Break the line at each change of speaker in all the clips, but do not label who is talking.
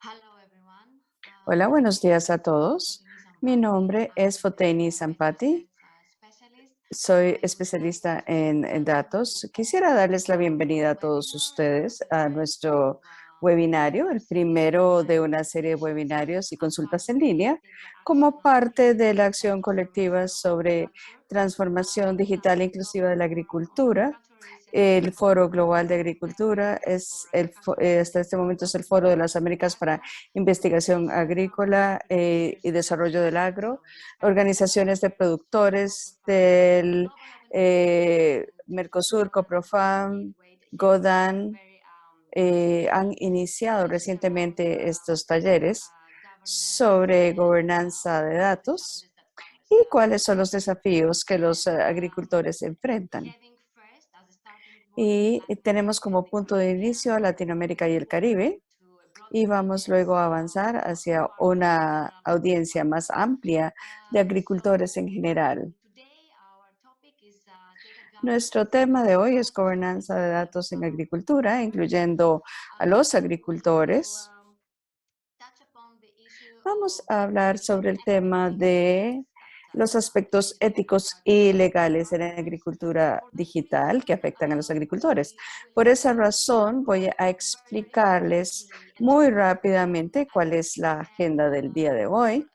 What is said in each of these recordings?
Hello everyone.
Hola,
My
buenos
name
días a
is
todos.
Fotini
Mi
Sampati.
nombre
I
es
am a
Foteni
data
Sampati.
science specialist.
Soy
I would like
especialista
to
en
welcome you
datos. Quisiera
all
darles
to
la
our
bienvenida a todos
webinar
ustedes a
designed to
nuestro webinario, el
facilitate
primero de
online
una serie de
consultations
webinarios y
about
consultas en línea,
the
como
action
parte de la
in
acción colectiva
transformation of
sobre
agriculture.
transformación digital e inclusiva de la
Forum on
agricultura.
Agriculture is an
El Foro
international
Global de
that
Agricultura
aims for
hasta este
agricultural
momento es el Foro de las
innovation
Américas para
platform
investigación
organized
agrícola
around leaders
y
in
desarrollo del
sectors
agro,
of respective
organizaciones de
areas of
productores
COPROFAM,
del
global organization
Mercosur,
and
COPROFAM,
Midway. It's
GODAN,
very
han iniciado
information about
recientemente estos talleres
governance
sobre
and
gobernanza de
what are the
datos
challenges that farmers
y cuáles son los
face.
desafíos que los
And
agricultores enfrentan.
having first as a starting point
Y
Latin
tenemos
America and
como
the
punto de
Caribbean,
inicio a
we
Latinoamérica y el
will move
Caribe
to a broader
y vamos
audience
luego a
of
avanzar hacia
farmers
una
around the
audiencia
world.
más amplia de agricultores en
So
general.
today our topic is data
Nuestro
governance
tema de
in
hoy es gobernanza de
agricultural
datos en agricultura,
farmers.
incluyendo a los
We will
agricultores.
touch upon the issue
Vamos
of
a hablar
legal
sobre el
and ethical
tema
issues
de
that
los aspectos
face
éticos y
agricultural
legales en la
farmers.
agricultura
For that
digital que
reason,
afectan a los agricultores.
we will
Por esa
have
razón, voy a
very
explicarles
briefly a
muy
tour
rápidamente cuál es la
and
agenda del día de
more
hoy.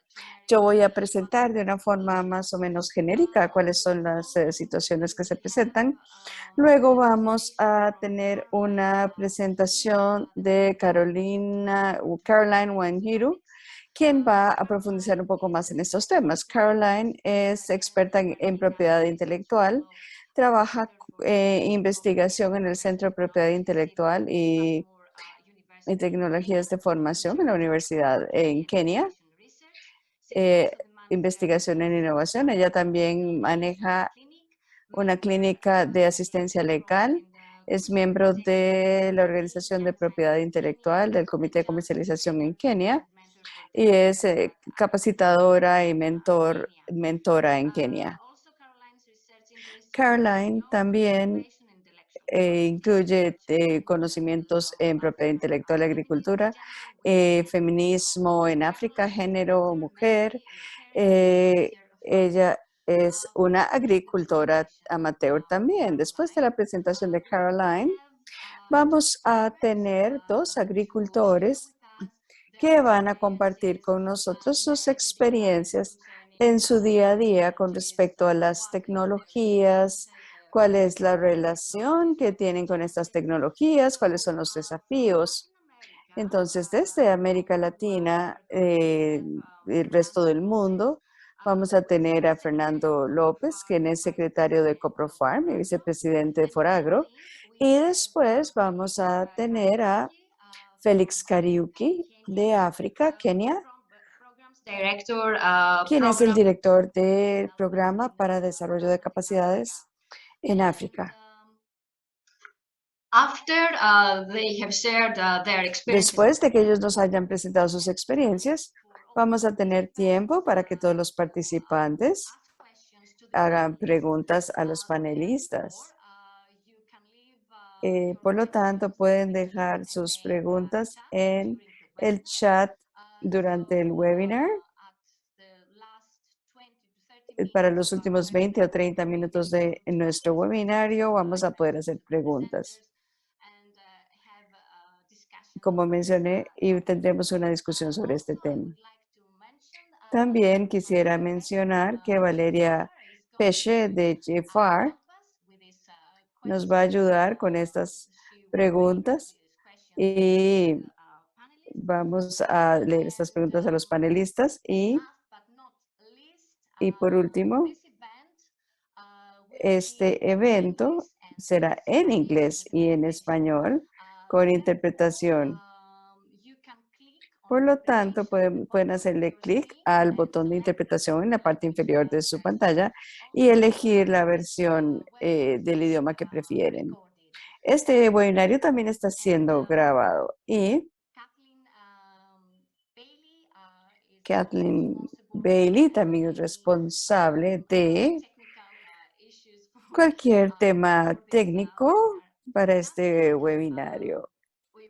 Yo voy a
generically what
presentar de
are
una
the
forma más o
issues.
menos genérica cuáles son las
Following
situaciones que
this,
se
we have
presentan.
a
Luego vamos
demonstration
a
from
tener una
Caroline Wanjiru,
presentación
the
de
Director of
Caroline
Data
Wanjiru,
Economics.
quien va a profundizar
Caroline
un poco
is
más en
an
estos temas. Caroline es experta en propiedad intelectual,
of
trabaja
Center for Technological
investigación en el
Progress and
Centro de Propiedad
Technologies in
Intelectual
Strathmore
y
University in
Tecnologías
Kenya,
de
and
Formación
she
en la
works in
Universidad en Kenia.
innovation research. She's also the manager
Investigación
of
en innovación. Ella
legal
también
aid
maneja
clinic,
una
member
clínica de
in
asistencia legal.
in the
Es miembro de la Organización de Propiedad Intelectual del Comité de Comercialización en Kenia
mentor for
y es
in
capacitadora y
Kenya.
mentora en Kenia.
Also, Caroline's research interests
Caroline también
innovation, intellectual property,
incluye
gender
conocimientos en propiedad intelectual,
feminism,
agricultura,
gender equality,
feminismo en África,
Caroline
género,
is
mujer.
a caring volunteer
Ella es
farmer
una
with
agricultora
innovation
amateur también. Después de
pipeline.
la presentación de
We will
Caroline,
have two
vamos a
experts
tener dos
to share
agricultores
with us their
que van a compartir
experiences
con nosotros
in
sus
their daily lives
experiencias
concerning
en su día a día con
technologies,
respecto a las
what is the
tecnologías, cuál es la relación que tienen con estas tecnologías, cuáles son los
from
desafíos.
Latin America.
Entonces, desde América Latina,
We have
el resto
Fernando
del
Lopez,
mundo, vamos a
who is
tener a
Secretary of
Fernando López,
COPROFARM,
quien es
Vice
secretario de
President of
CoproFarm y
FORAGRO.
vicepresidente de
And
Foragro.
finally, we
Y
have
después vamos
Felix
a tener a
Kariuki
Félix
from
Kariuki
Kenya,
de África, Kenia,
Programs Director,
quien es el
Program
director del
Development
programa
in
para desarrollo de
Africa.
capacidades en
And
África.
after they have shared their experiences,
Después de que ellos nos hayan presentado sus experiencias,
for all
vamos a tener tiempo para que todos los
to
participantes
ask questions to the
hagan
panelists.
preguntas a los
Therefore,
panelistas.
you can leave your
Por lo tanto,
questions
pueden
in the
dejar sus
Q&A
preguntas
chat
en
during the
el
webinar.
chat
So
durante el webinar
at the last 20 to 30
para
minutes
los
of
últimos
our
20 o 30
we'll be
minutos de
able to
nuestro webinario vamos a poder hacer preguntas.
presenters and have a discussion
Como
on this
mencioné, y
topic.
tendremos una discusión sobre
Also,
este
I
tema.
would like to mention
También
that
quisiera
Professor
mencionar que Valeria
Jafar is going
Peche
to
de JFAR
help us with these
nos va a
questions.
ayudar con estas
She will read
preguntas
these questions to the
y
panelists.
vamos a leer estas
And
preguntas a los panelistas
last but not least,
y por último,
this event will be
este
in
evento
English and
será en
Spanish
inglés
with
y en
translation.
español con
Therefore,
interpretación.
you can click on
Por lo tanto,
interpretation
pueden
on
hacerle
your
clic
screen
al
and
botón de
select
interpretación en la parte
which
inferior de su
version
pantalla y
also.
elegir la
This
versión
webinar
del
is
idioma que prefieren.
recorded.
Este webinario también está
And
siendo grabado y
Kathleen Bailey is
Kathleen
responsible
Bailey
for
también es
any
responsable de
technical issues for
cualquier tema
this
técnico para
webinar.
este
And
webinario.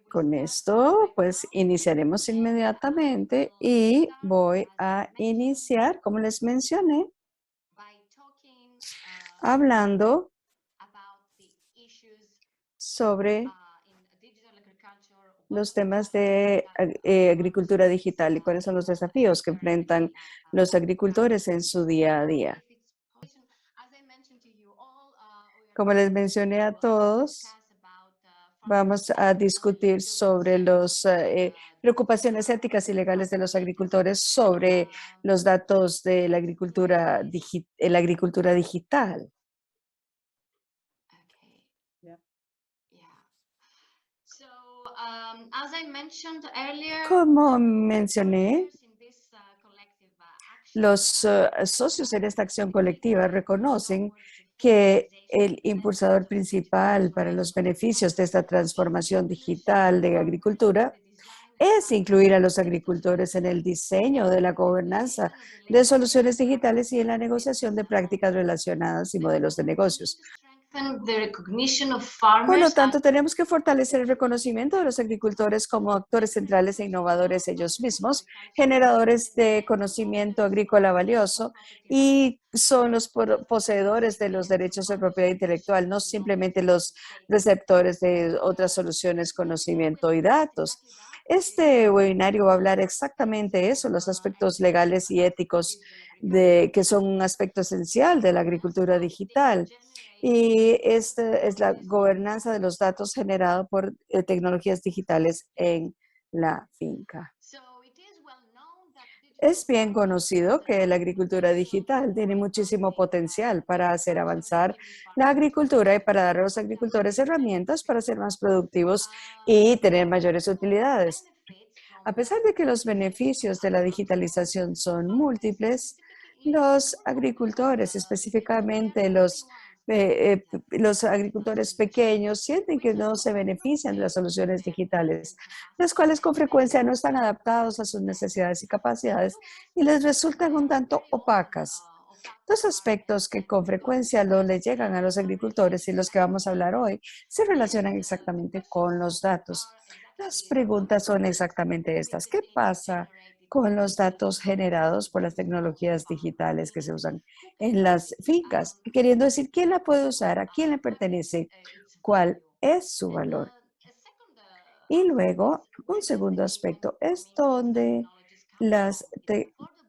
Con esto, pues iniciaremos inmediatamente y voy a iniciar, como les mencioné, hablando sobre los temas de agricultura digital y cuáles son los desafíos que enfrentan los agricultores en su día a día. Como les mencioné a todos, vamos a discutir sobre las preocupaciones éticas y legales de los agricultores sobre los datos de la agricultura, digital. Como mencioné, los socios en esta acción colectiva reconocen que el impulsador principal para los beneficios de esta transformación digital de agricultura es incluir a los agricultores en el diseño de la gobernanza de soluciones digitales y en la negociación de prácticas relacionadas y modelos de negocios. Por lo tanto, tenemos que fortalecer el reconocimiento de los agricultores como actores centrales e innovadores ellos mismos, generadores de conocimiento agrícola valioso y son los poseedores de los derechos de propiedad intelectual, no simplemente los receptores de otras soluciones, conocimiento y datos. Este webinario va a hablar exactamente de eso, los aspectos legales y éticos que son un aspecto esencial de la agricultura digital. Y esta es la gobernanza de los datos generados por tecnologías digitales en la finca. Es bien conocido que la agricultura digital tiene muchísimo potencial para hacer avanzar la agricultura y para dar a los agricultores herramientas para ser más productivos y tener mayores utilidades. A pesar de que los beneficios de la digitalización son múltiples, los agricultores, específicamente los agricultores pequeños, sienten que no se benefician de las soluciones digitales, las cuales con frecuencia no están adaptados a sus necesidades y capacidades y les resultan un tanto opacas. Dos aspectos que con frecuencia no le llegan a los agricultores y los que vamos a hablar hoy se relacionan exactamente con los datos. Las preguntas son exactamente estas. ¿Qué pasa con los datos generados por las tecnologías digitales que se usan en las fincas? Queriendo decir, ¿quién la puede usar? ¿A quién le pertenece? ¿Cuál es su valor? Y luego, un segundo aspecto es donde las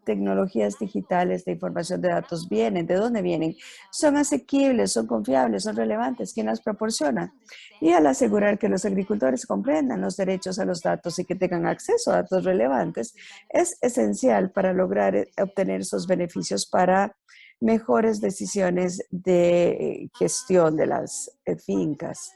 tecnologías digitales de información de datos vienen, de dónde vienen, son asequibles, son confiables, son relevantes, quién las proporciona. Y al asegurar que los agricultores comprendan los derechos a los datos y que tengan acceso a datos relevantes, es esencial para lograr obtener esos beneficios para mejores decisiones de gestión de las fincas.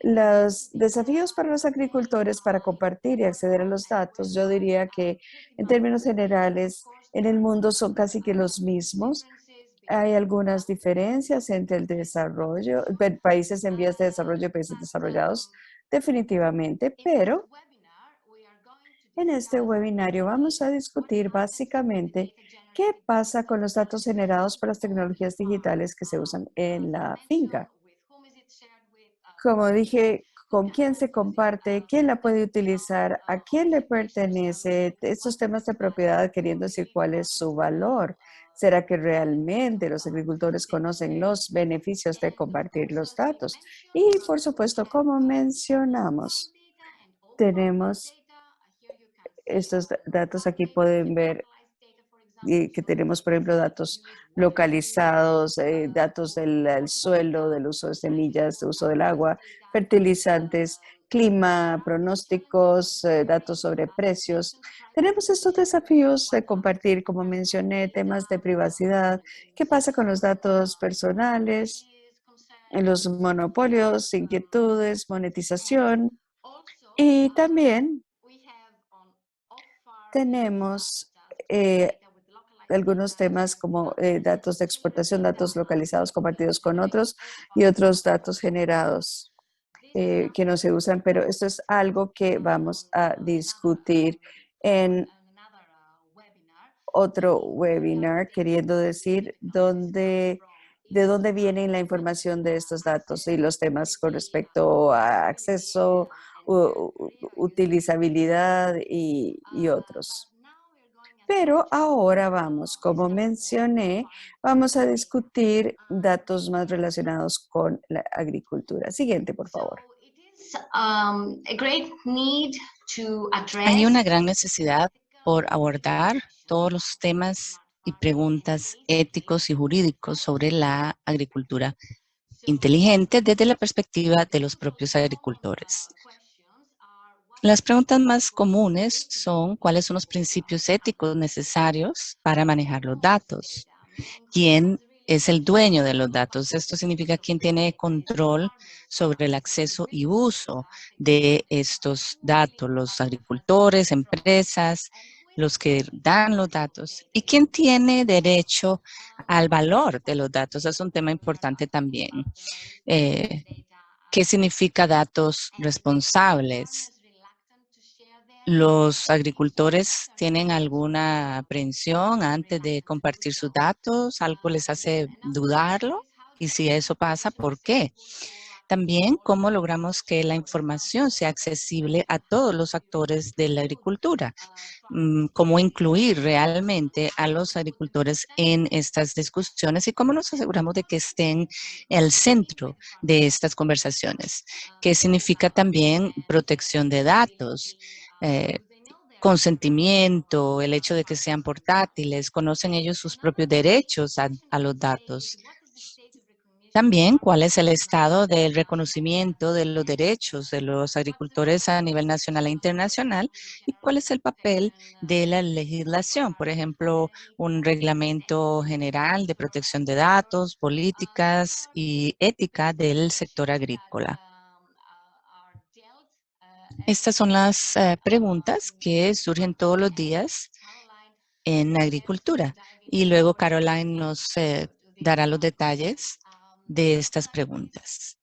Los desafíos para los agricultores para compartir y acceder a los datos, yo diría que en términos generales en el mundo son casi que los mismos. Hay algunas diferencias entre el desarrollo, países en vías de desarrollo y países desarrollados, definitivamente, pero en este webinario vamos a discutir básicamente qué pasa con los datos generados por las tecnologías digitales que se usan en la finca. Como dije, con quién se comparte, quién la puede utilizar, a quién le pertenece, estos temas de propiedad, queriendo decir cuál es su valor. ¿Será que realmente los agricultores conocen los beneficios de compartir los datos? Y por supuesto, como mencionamos, tenemos estos datos aquí, pueden ver que tenemos, por ejemplo, datos localizados, datos del suelo, del uso de semillas, de uso del agua, fertilizantes, clima, pronósticos, datos sobre precios. Tenemos estos desafíos de compartir, como mencioné, temas de privacidad, qué pasa con los datos personales, en los monopolios, inquietudes, monetización y también tenemos algunos temas como datos de exportación, datos localizados compartidos con otros y otros datos generados que no se usan, pero esto es algo que vamos a discutir en otro webinar, queriendo decir de dónde viene la información de estos datos y los temas con respecto a acceso, utilizabilidad y otros. Pero ahora vamos, como mencioné, vamos a discutir datos más relacionados con la agricultura. Siguiente, por favor.
A great need to
Hay
address
una gran necesidad por abordar todos los temas y preguntas éticos y jurídicos sobre la agricultura inteligente desde la perspectiva de los propios agricultores. Las preguntas más comunes son cuáles son los principios éticos necesarios para manejar los datos. ¿Quién es el dueño de los datos? Esto significa quién tiene control sobre el acceso y uso de estos datos, los agricultores, empresas, los que dan los datos. ¿Y quién tiene derecho al valor de los datos? Es un tema importante también. ¿Qué significa datos responsables? ¿Los agricultores tienen alguna aprensión antes de compartir sus datos? ¿Algo les hace dudarlo? Y si eso pasa, ¿por qué? También, ¿cómo logramos que la información sea accesible a todos los actores de la agricultura? ¿Cómo incluir realmente a los agricultores en estas discusiones y cómo nos aseguramos de que estén al centro de estas conversaciones? ¿Qué significa también protección de datos? Consentimiento, el hecho de que sean portátiles, conocen ellos sus propios derechos a los datos. También, ¿cuál es el estado del reconocimiento de los derechos de los agricultores a nivel nacional e internacional? ¿Y cuál es el papel de la legislación? Por ejemplo, un reglamento general de protección de datos, políticas y ética del sector agrícola. Estas son las preguntas que surgen todos los días en agricultura. Y luego Caroline nos dará los detalles de estas preguntas.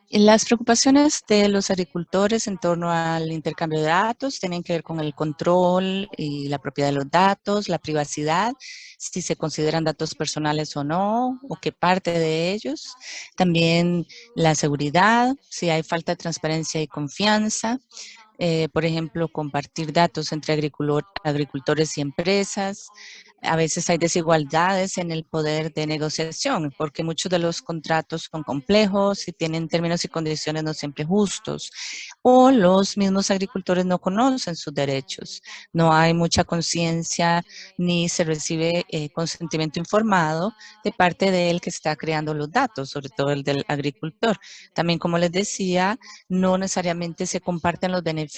Las preocupaciones de los agricultores en torno al intercambio de datos tienen que ver con el control y la propiedad de los datos, la privacidad, si se consideran datos personales o no, o qué parte de ellos. También la seguridad, si hay falta de transparencia y confianza. Por ejemplo, compartir datos entre agricultores y empresas. A veces hay desigualdades en el poder de negociación porque muchos de los contratos son complejos y tienen términos y condiciones no siempre justos. O los mismos agricultores no conocen sus derechos. No hay mucha conciencia ni se recibe consentimiento informado de parte del que está creando los datos, sobre todo el del agricultor. También, como les decía, no necesariamente se comparten los beneficios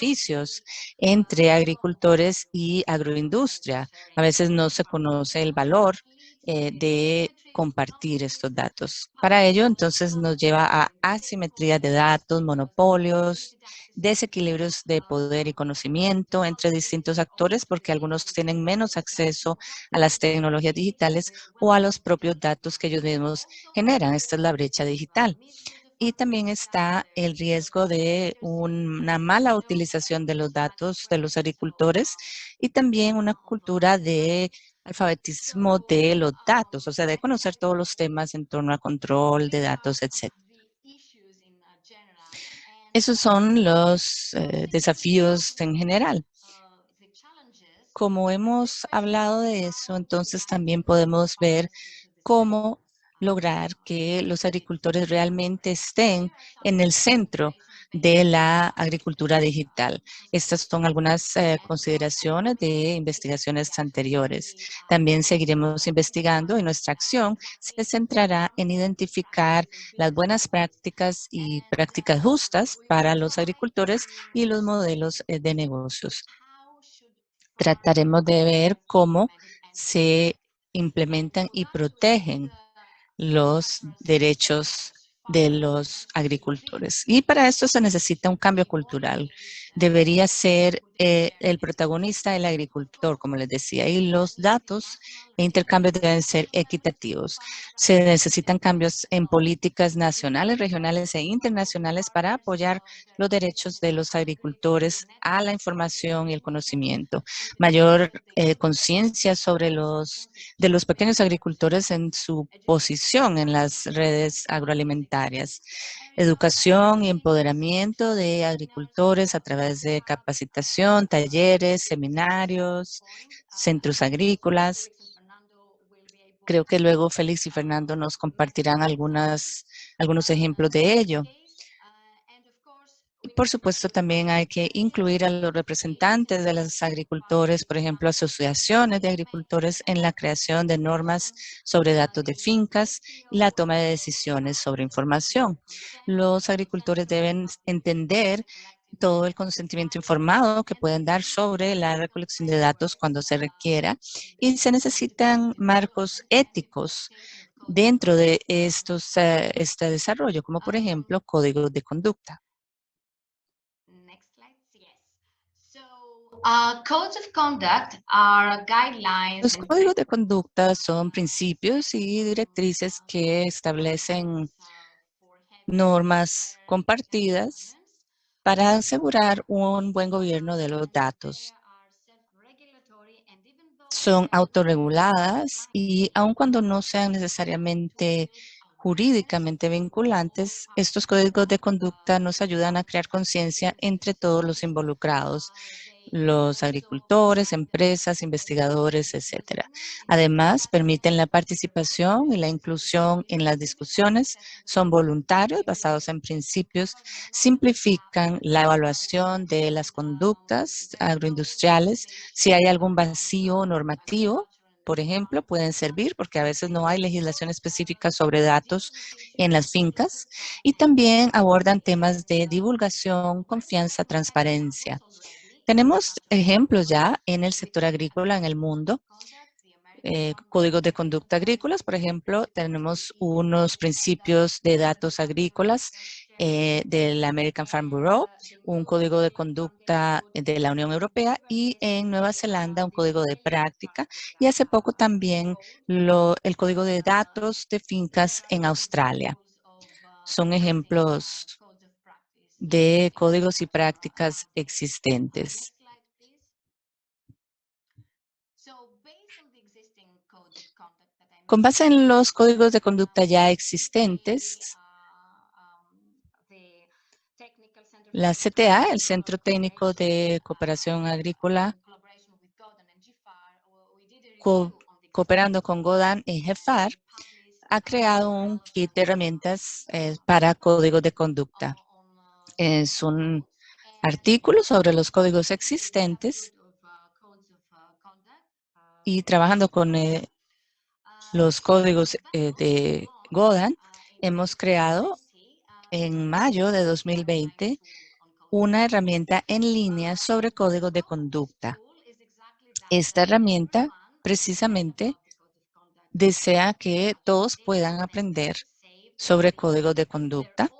entre agricultores y agroindustria. A veces no se conoce el valor de compartir estos datos. Para ello, entonces, nos lleva a asimetrías de datos, monopolios, desequilibrios de poder y conocimiento entre distintos actores, porque algunos tienen menos acceso a las tecnologías digitales o a los propios datos que ellos mismos generan. Esta es la brecha digital. Y también está el riesgo de una mala utilización de los datos de los agricultores y también una cultura de alfabetismo de los datos, o sea, de conocer todos los temas en torno al control de datos, etc. Esos son los desafíos en general. Como hemos hablado de eso, entonces también podemos ver cómo lograr que los agricultores realmente estén en el centro de la agricultura digital. Estas son algunas consideraciones de investigaciones anteriores. También seguiremos investigando y nuestra acción se centrará en identificar las buenas prácticas y prácticas justas para los agricultores y los modelos de negocios. Trataremos de ver cómo se implementan y protegen los derechos de los agricultores. Y para esto se necesita un cambio cultural. Debería ser el protagonista, el agricultor, como les decía, y los datos e intercambios deben ser equitativos. Se necesitan cambios en políticas nacionales, regionales e internacionales para apoyar los derechos de los agricultores a la información y el conocimiento. Mayor conciencia sobre de los pequeños agricultores en su posición en las redes agroalimentarias. Educación y empoderamiento de agricultores a través de capacitación, talleres, seminarios, centros agrícolas. Creo que luego Félix y Fernando nos compartirán algunos ejemplos de ello. Y por supuesto, también hay que incluir a los representantes de los agricultores, por ejemplo, asociaciones de agricultores en la creación de normas sobre datos de fincas y la toma de decisiones sobre información. Los agricultores deben entender todo el consentimiento informado que pueden dar sobre la recolección de datos cuando se requiera y se necesitan marcos éticos dentro de este desarrollo, como por ejemplo códigos de conducta.
Codes of conduct are guidelines.
Los códigos de conducta son principios y directrices que establecen normas compartidas para asegurar un buen gobierno de los datos. Son autorreguladas y aun cuando no sean necesariamente jurídicamente vinculantes, estos códigos de conducta nos ayudan a crear conciencia entre todos los involucrados, los agricultores, empresas, investigadores, etcétera. Además, permiten la participación y la inclusión en las discusiones, son voluntarios basados en principios, simplifican la evaluación de las conductas agroindustriales. Si hay algún vacío normativo, por ejemplo, pueden servir porque a veces no hay legislación específica sobre datos en las fincas y también abordan temas de divulgación, confianza, transparencia. Tenemos ejemplos ya en el sector agrícola en el mundo. Códigos de conducta agrícolas, por ejemplo, tenemos unos principios de datos agrícolas del American Farm Bureau, un código de conducta de la Unión Europea y en Nueva Zelanda un código de práctica y hace poco también el código de datos de fincas en Australia. Son ejemplos de códigos y prácticas existentes. Con base en los códigos de conducta ya existentes, la CTA, el Centro Técnico de Cooperación Agrícola, cooperando con Godan y GEFAR, ha creado un kit de herramientas para códigos de conducta. Es un artículo sobre los códigos existentes y trabajando con los códigos de Godan, hemos creado en mayo de 2020 una herramienta en línea sobre códigos de conducta. Esta herramienta precisamente desea que todos puedan aprender sobre códigos de conducta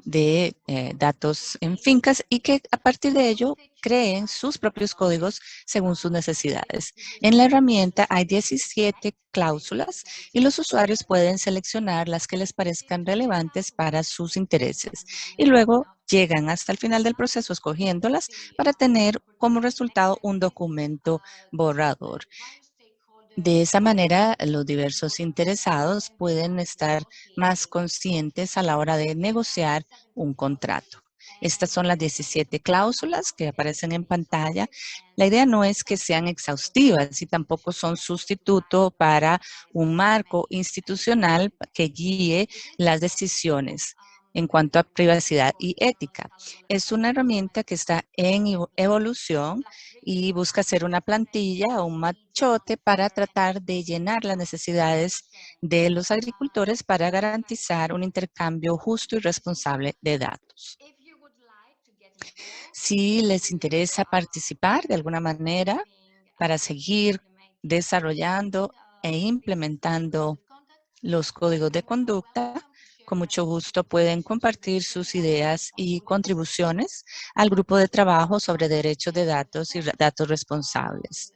de datos en fincas y que a partir de ello creen sus propios códigos según sus necesidades. En la herramienta hay 17 cláusulas y los usuarios pueden seleccionar las que les parezcan relevantes para sus intereses y luego llegan hasta el final del proceso escogiéndolas para tener como resultado un documento borrador. De esa manera, los diversos interesados pueden estar más conscientes a la hora de negociar un contrato. Estas son las 17 cláusulas que aparecen en pantalla. La idea no es que sean exhaustivas y tampoco son sustituto para un marco institucional que guíe las decisiones en cuanto a privacidad y ética. Es una herramienta que está en evolución y busca hacer una plantilla o un machote para tratar de llenar las necesidades de los agricultores para garantizar un intercambio justo y responsable de datos. Si les interesa participar de alguna manera para seguir desarrollando e implementando los códigos de conducta, con mucho gusto pueden compartir sus ideas y contribuciones al grupo de trabajo sobre derechos de datos y datos responsables.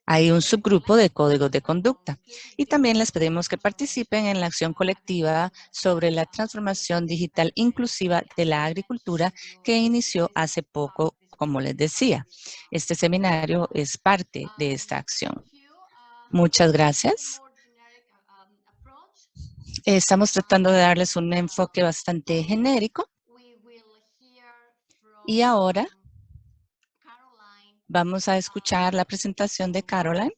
Hay un subgrupo de códigos de conducta y también les pedimos que participen en la acción colectiva sobre la transformación digital inclusiva de la agricultura que inició hace poco, como les decía. Este seminario es parte de esta acción. Muchas gracias. Estamos tratando de darles un enfoque bastante genérico. Y ahora vamos a escuchar la presentación de Caroline,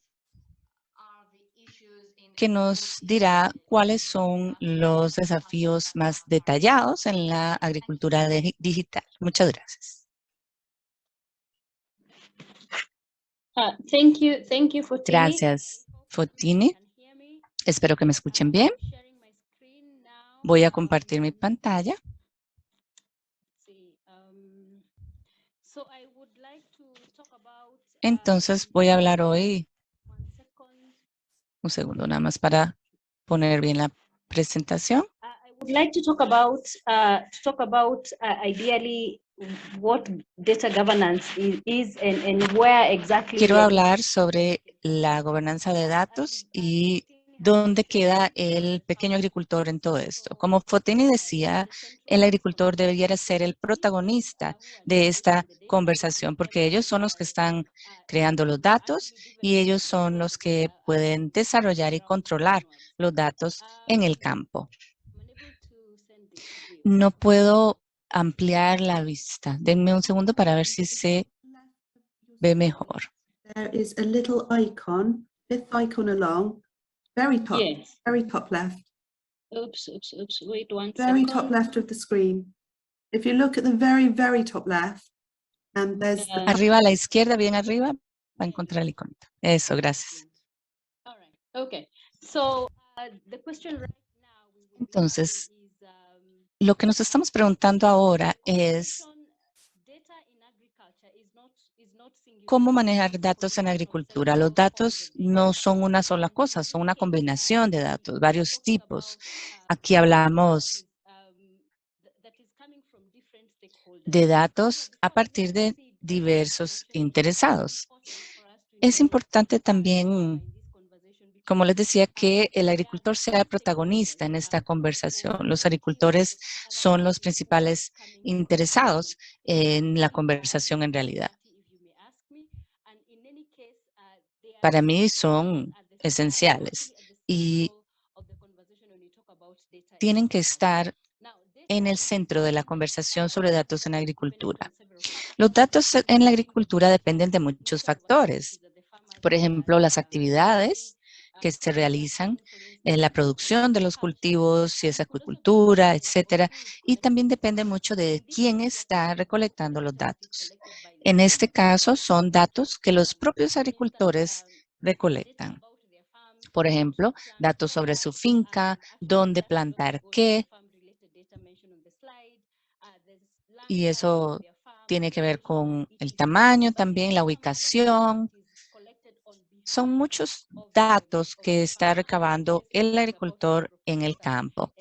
que nos dirá cuáles son los desafíos más detallados en la agricultura digital. Muchas gracias. Gracias, Fotini. Espero que me escuchen bien. Voy a compartir mi pantalla. Entonces voy a hablar hoy. Un segundo nada más para poner bien la presentación.
Would like to talk about ideally what data governance is and where exactly.
Quiero hablar sobre la gobernanza de datos y dónde queda el pequeño agricultor en todo esto. Como Fotini decía, el agricultor debería ser el protagonista de esta conversación porque ellos son los que están creando los datos y ellos son los que pueden desarrollar y controlar los datos en el campo. No puedo ampliar la vista. Denme un segundo para ver si se ve mejor.
There is a little icon, fifth icon along, very top,
Yes.
very top left,
Oops. Wait one
very
second.
top left of the screen. If you look at the very, very top left, and there's the
Arriba a la izquierda, bien arriba, va a encontrar el icono. Eso, gracias.
All right. Okay. So the question right now we would
Entonces,
is,
lo que nos estamos preguntando ahora es
data in agriculture is not singular.
cómo manejar datos en agricultura. Los datos no son una sola cosa, son una combinación de datos, varios tipos. Aquí hablamos de datos a partir de diversos interesados. Es importante también, como les decía, que el agricultor sea protagonista en esta conversación. Los agricultores son los principales interesados en la conversación en realidad. Para mí son esenciales y tienen que estar en el centro de la conversación sobre datos en agricultura. Los datos en la agricultura dependen de muchos factores. Por ejemplo, las actividades que se realizan en la producción de los cultivos, si es acuicultura, etcétera. Y también depende mucho de quién está recolectando los datos. En este caso, son datos que los propios agricultores recolectan. Por ejemplo, datos sobre su finca, dónde plantar qué. Y eso tiene que ver con el tamaño también, la ubicación. Son muchos datos que está recabando el agricultor en el campo.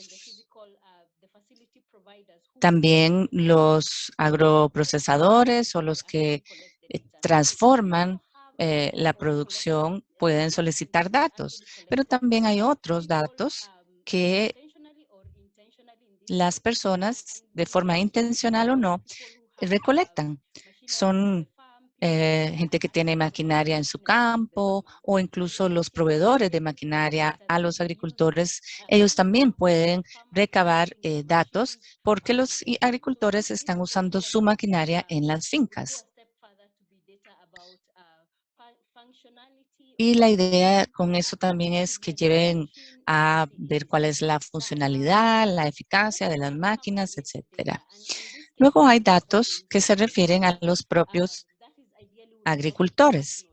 También los agroprocesadores o los que transforman la producción pueden solicitar datos, pero también hay otros datos que las personas, de forma intencional o no, recolectan. Son gente que tiene maquinaria en su campo o incluso los proveedores de maquinaria a los agricultores. Ellos también pueden recabar datos porque los agricultores están usando su maquinaria en las fincas. Y la idea con eso también es que lleven a ver cuál es la funcionalidad, la eficacia de las máquinas, etcétera. Luego hay datos que se refieren a los propios agricultores.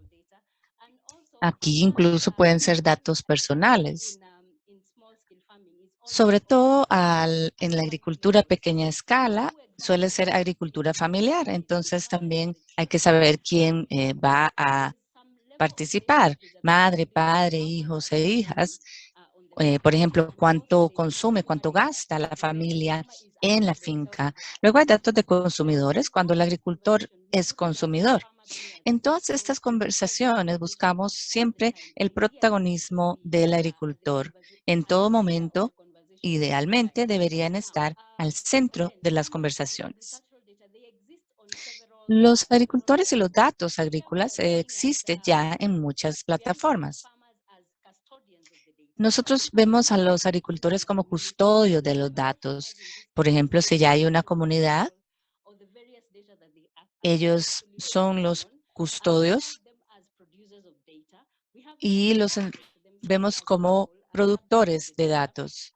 Aquí incluso pueden ser datos personales. Sobre todo en la agricultura a pequeña escala, suele ser agricultura familiar. Entonces también hay que saber quién va a participar, madre, padre, hijos e hijas. Por ejemplo, cuánto consume, cuánto gasta la familia en la finca. Luego hay datos de consumidores cuando el agricultor es consumidor. En todas estas conversaciones buscamos siempre el protagonismo del agricultor. En todo momento, idealmente, deberían estar al centro de las conversaciones. Los agricultores y los datos agrícolas existen ya en muchas plataformas. Nosotros vemos a los agricultores como custodios de los datos. Por ejemplo, si ya hay una comunidad, ellos son los custodios y los vemos como productores de datos.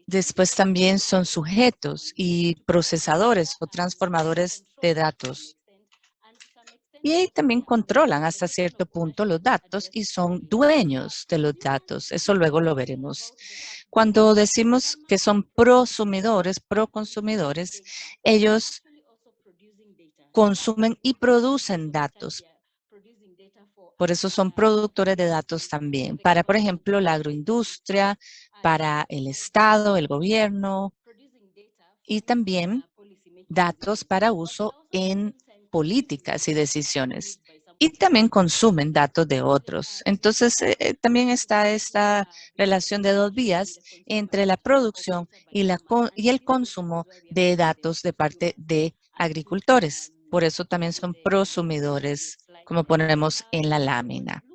Después también son sujetos y procesadores o transformadores de datos. Y también controlan hasta cierto punto los datos y son dueños de los datos. Eso luego lo veremos. Cuando decimos que son prosumidores, proconsumidores, ellos consumen y producen datos. Por eso son productores de datos también. Para, por ejemplo, la agroindustria, para el Estado, el gobierno y también datos para uso en políticas y decisiones. Y también consumen datos de otros. Entonces, también está esta relación de dos vías entre la producción y el consumo de datos de parte de agricultores. Por eso también son prosumidores, como ponemos en la lámina.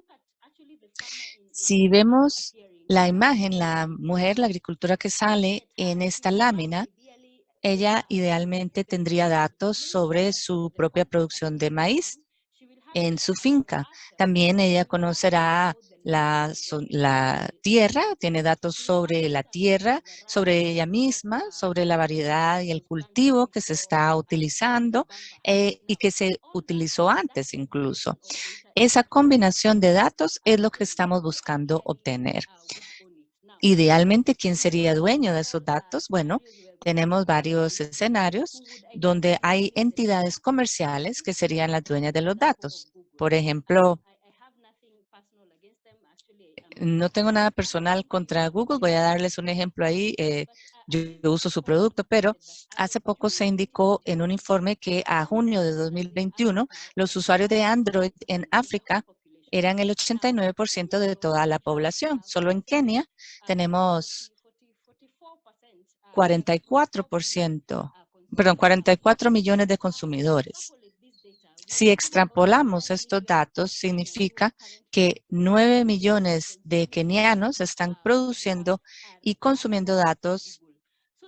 Si vemos la imagen, la mujer, la agricultora que sale en esta lámina, ella idealmente tendría datos sobre su propia producción de maíz en su finca. También ella conocerá la tierra, tiene datos sobre la tierra, sobre ella misma, sobre la variedad y el cultivo que se está utilizando y que se utilizó antes incluso. Esa combinación de datos es lo que estamos buscando obtener. Idealmente, ¿quién sería dueño de esos datos? Bueno, tenemos varios escenarios donde hay entidades comerciales que serían las dueñas de los datos. Por ejemplo, no tengo nada personal contra Google. Voy a darles un ejemplo ahí. Yo uso su producto, pero hace poco se indicó en un informe que a junio de 2021 los usuarios de Android en África eran el 89% de toda la población. Solo en Kenia tenemos 44 millones de consumidores. Si extrapolamos estos datos, significa que 9 millones de kenianos están produciendo y consumiendo datos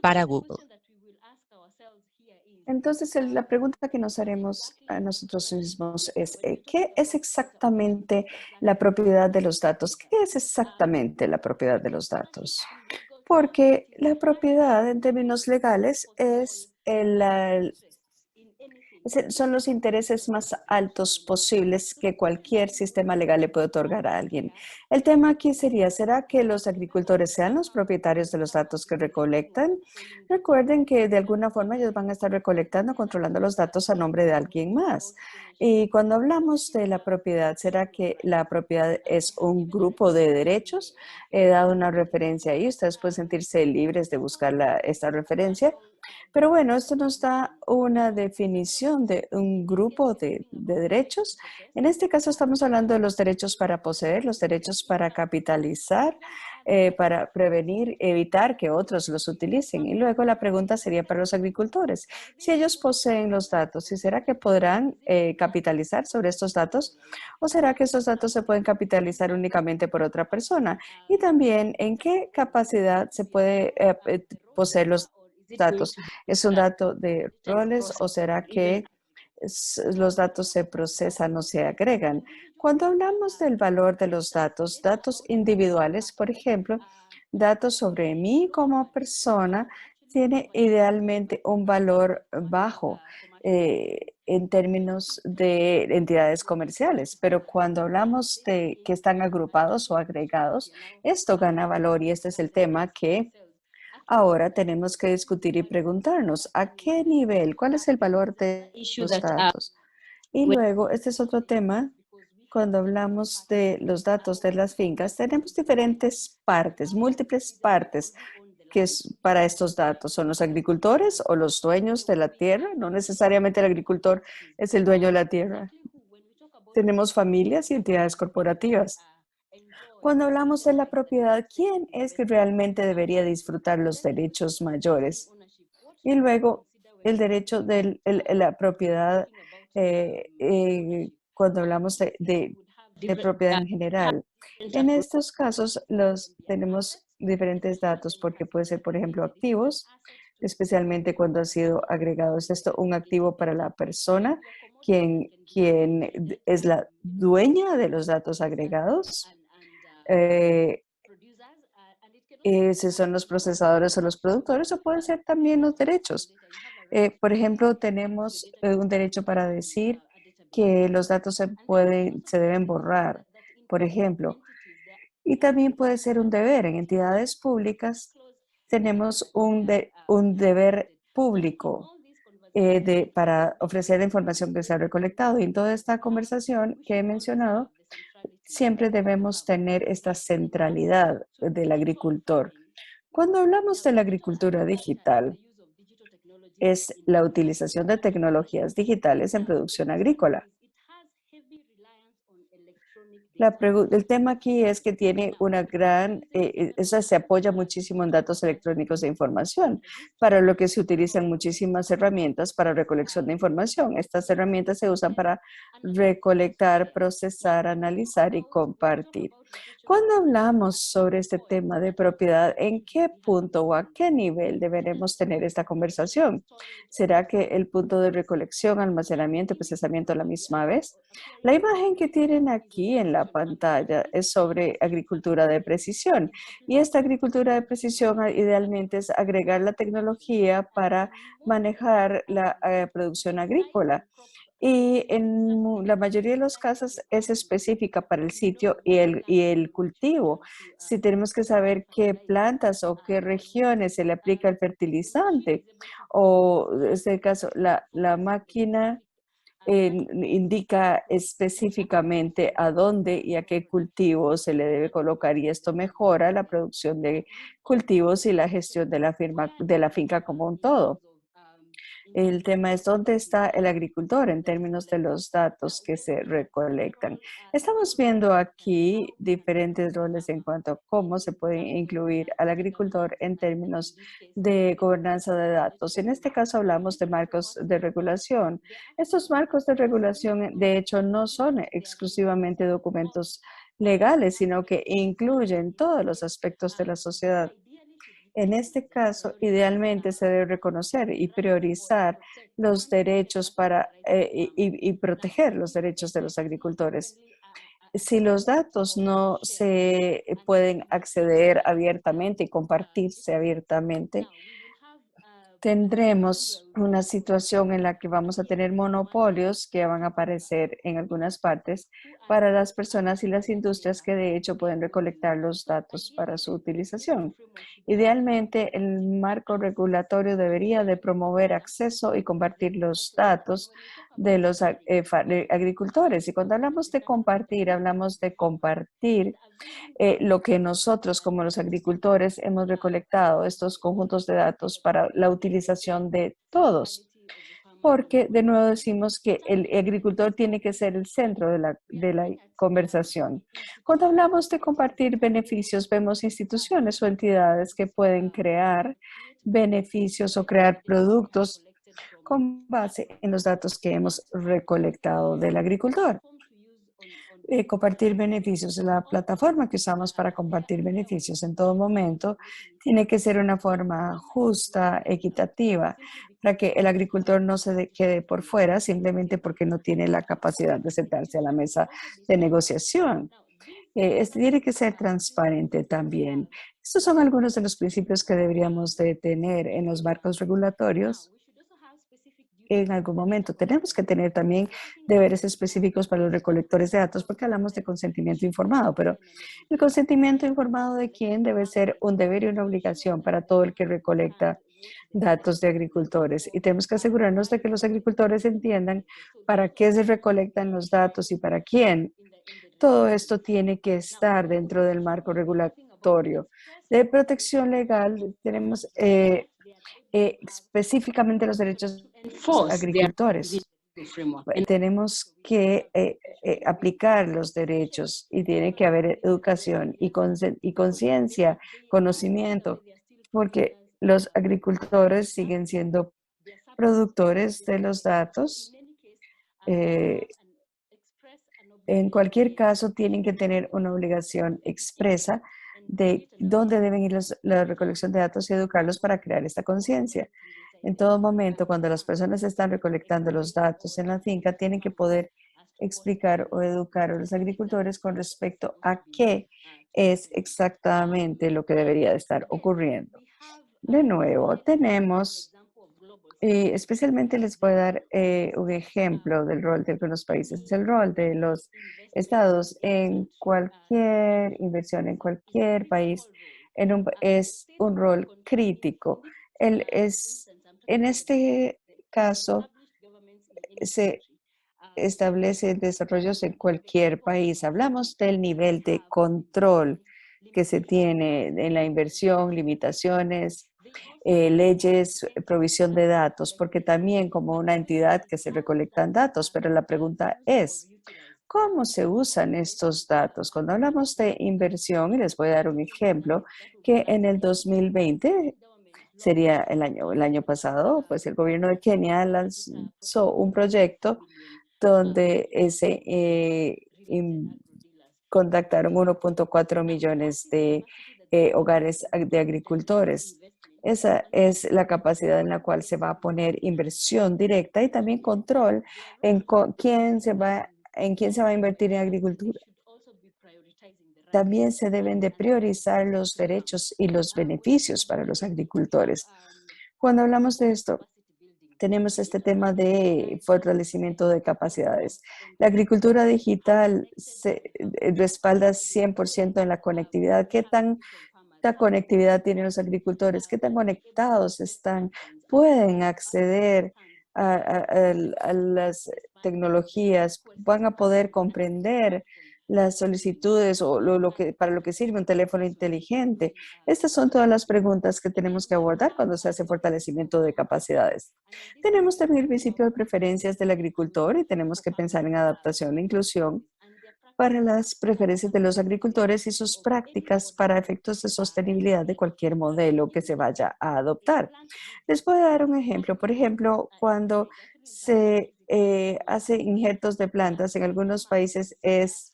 para Google.
Entonces, la pregunta que nos haremos a nosotros mismos es, ¿qué es exactamente la propiedad de los datos? ¿Qué es exactamente la propiedad de los datos? Porque la propiedad en términos legales son los intereses más altos posibles que cualquier sistema legal le puede otorgar a alguien. El tema aquí sería, ¿será que los agricultores sean los propietarios de los datos que recolectan? Recuerden que de alguna forma ellos van a estar recolectando, controlando los datos a nombre de alguien más. Y cuando hablamos de la propiedad, ¿será que la propiedad es un grupo de derechos? He dado una referencia ahí, ustedes pueden sentirse libres de buscar esta referencia. Pero bueno, esto nos da una definición de un grupo de derechos. En este caso estamos hablando de los derechos para poseer, los derechos para capitalizar, para prevenir, evitar que otros los utilicen. Y luego la pregunta sería para los agricultores. Si ellos poseen los datos, ¿y será que podrán capitalizar sobre estos datos? ¿O será que estos datos se pueden capitalizar únicamente por otra persona? Y también, ¿en qué capacidad se puede poseer los datos? ¿Es un dato de roles o será que los datos se procesan o se agregan? Cuando hablamos del valor de los datos, datos individuales, por ejemplo, datos sobre mí como persona, tiene idealmente un valor bajo en términos de entidades comerciales, pero cuando hablamos de que están agrupados o agregados, esto gana valor y este es el tema que ahora tenemos que discutir y preguntarnos a qué nivel, cuál es el valor de los datos. Y luego, este es otro tema Cuando hablamos de los datos de las fincas, tenemos diferentes partes, múltiples partes que es para estos datos. ¿Son los agricultores o los dueños de la tierra? No necesariamente el agricultor es el dueño de la tierra. Tenemos familias y entidades corporativas. Cuando hablamos de la propiedad, ¿quién es que realmente debería disfrutar los derechos mayores? Y luego, el derecho de la propiedad, cuando hablamos de propiedad en general. En estos casos, tenemos diferentes datos porque puede ser, por ejemplo, activos, especialmente cuando ha sido agregado. ¿Es esto un activo para la persona, quien es la dueña de los datos agregados? Esos son los procesadores o los productores, o pueden ser también los derechos. Por ejemplo, tenemos un derecho para decir que los datos se deben borrar, por ejemplo. Y también puede ser un deber. En entidades públicas tenemos un deber público para ofrecer la información que se ha recolectado. Y en toda esta conversación que he mencionado, siempre debemos tener esta centralidad del agricultor. Cuando hablamos de la agricultura digital, es la utilización de tecnologías digitales en producción agrícola. El tema aquí es que tiene una eso se apoya muchísimo en datos electrónicos de información, para lo que se utilizan muchísimas herramientas para recolección de información. Estas herramientas se usan para recolectar, procesar, analizar y compartir. Cuando hablamos sobre este tema de propiedad, ¿en qué punto o a qué nivel deberemos tener esta conversación? ¿Será que el punto de recolección, almacenamiento y procesamiento a la misma vez? La imagen que tienen aquí en la pantalla es sobre agricultura de precisión. Y esta agricultura de precisión idealmente es agregar la tecnología para manejar la producción agrícola. Y en la mayoría de los casos es específica para el sitio y el cultivo. Si tenemos que saber qué plantas o qué regiones se le aplica el fertilizante, o en este caso la máquina indica específicamente a dónde y a qué cultivo se le debe colocar, y esto mejora la producción de cultivos y la gestión de la finca como un todo. El tema es dónde está el agricultor en términos de los datos que se recolectan. Estamos viendo aquí diferentes roles en cuanto a cómo se puede incluir al agricultor en términos de gobernanza de datos. En este caso hablamos de marcos de regulación. Estos marcos de regulación, de hecho, no son exclusivamente documentos legales, sino que incluyen todos los aspectos de la sociedad. En este caso, idealmente se debe reconocer y priorizar los derechos y proteger los derechos de los agricultores. Si los datos no se pueden acceder abiertamente y compartirse abiertamente, tendremos una situación en la que vamos a tener monopolios que van a aparecer en algunas partes para las personas y las industrias que de hecho pueden recolectar los datos para su utilización. Idealmente, el marco regulatorio debería de promover acceso y compartir los datos de los agricultores. Y cuando hablamos de compartir lo que nosotros como los agricultores hemos recolectado, estos conjuntos de datos para la utilización de todos. Porque de nuevo decimos que el agricultor tiene que ser el centro de la conversación. Cuando hablamos de compartir beneficios, vemos instituciones o entidades que pueden crear beneficios o crear productos con base en los datos que hemos recolectado del agricultor. Compartir beneficios. La plataforma que usamos para compartir beneficios en todo momento tiene que ser una forma justa, equitativa, para que el agricultor no se quede por fuera simplemente porque no tiene la capacidad de sentarse a la mesa de negociación. Tiene que ser transparente también. Estos son algunos de los principios que deberíamos de tener en los marcos regulatorios. En algún momento tenemos que tener también deberes específicos para los recolectores de datos porque hablamos de consentimiento informado, pero el consentimiento informado de quién debe ser un deber y una obligación para todo el que recolecta datos de agricultores, y tenemos que asegurarnos de que los agricultores entiendan para qué se recolectan los datos y para quién. todo esto tiene que estar dentro del marco regulatorio. De protección legal tenemos específicamente los derechos agricultores. Tenemos que aplicar los derechos y tiene que haber educación y conciencia, conocimiento, porque los agricultores siguen siendo productores de los datos. En cualquier caso, tienen que tener una obligación expresa de dónde deben ir la recolección de datos y educarlos para crear esta conciencia. En todo momento, cuando las personas están recolectando los datos en la finca, tienen que poder explicar o educar a los agricultores con respecto a qué es exactamente lo que debería de estar ocurriendo. De nuevo, tenemos, especialmente les voy a dar un ejemplo del rol de algunos países. El rol de los estados en cualquier inversión, en cualquier país, es un rol crítico. En este caso, se establece desarrollos en cualquier país. Hablamos del nivel de control que se tiene en la inversión, limitaciones, leyes, provisión de datos, porque también como una entidad que se recolectan datos, pero la pregunta es, ¿cómo se usan estos datos? Cuando hablamos de inversión, y les voy a dar un ejemplo, que en el 2020, sería el año pasado, pues el gobierno de Kenia lanzó un proyecto donde contactaron 1.4 millones de hogares de agricultores. Esa es la capacidad en la cual se va a poner inversión directa y también control en quién se va a invertir en agricultura. También se deben de priorizar los derechos y los beneficios para los agricultores. Cuando hablamos de esto, tenemos este tema de fortalecimiento de capacidades. La agricultura digital se respalda 100% en la conectividad. ¿Qué tanta conectividad tienen los agricultores? ¿Qué tan conectados están? ¿Pueden acceder a las tecnologías? ¿Van a poder comprender las solicitudes o para lo que sirve un teléfono inteligente? Estas son todas las preguntas que tenemos que abordar cuando se hace fortalecimiento de capacidades. Tenemos también el principio de preferencias del agricultor y tenemos que pensar en adaptación e inclusión para las preferencias de los agricultores y sus prácticas para efectos de sostenibilidad de cualquier modelo que se vaya a adoptar. Les voy a dar un ejemplo. Por ejemplo, cuando se hace injertos de plantas, en algunos países es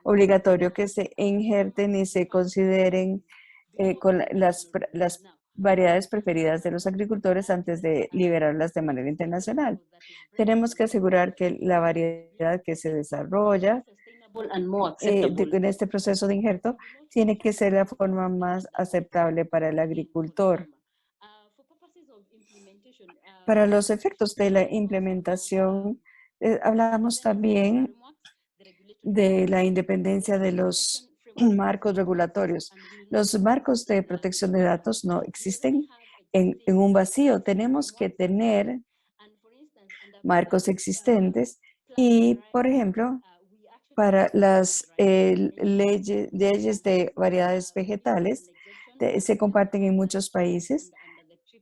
obligatorio que se injerten y se consideren con las variedades preferidas de los agricultores antes de liberarlas de manera internacional. Tenemos que asegurar que la variedad que se desarrolla en este proceso de injerto tiene que ser la forma más aceptable para el agricultor. Para los efectos de la implementación, hablamos también de la independencia de los marcos regulatorios. Los marcos de protección de datos no existen en un vacío. Tenemos que tener marcos existentes y, por ejemplo, para las leyes de variedades vegetales, se comparten en muchos países.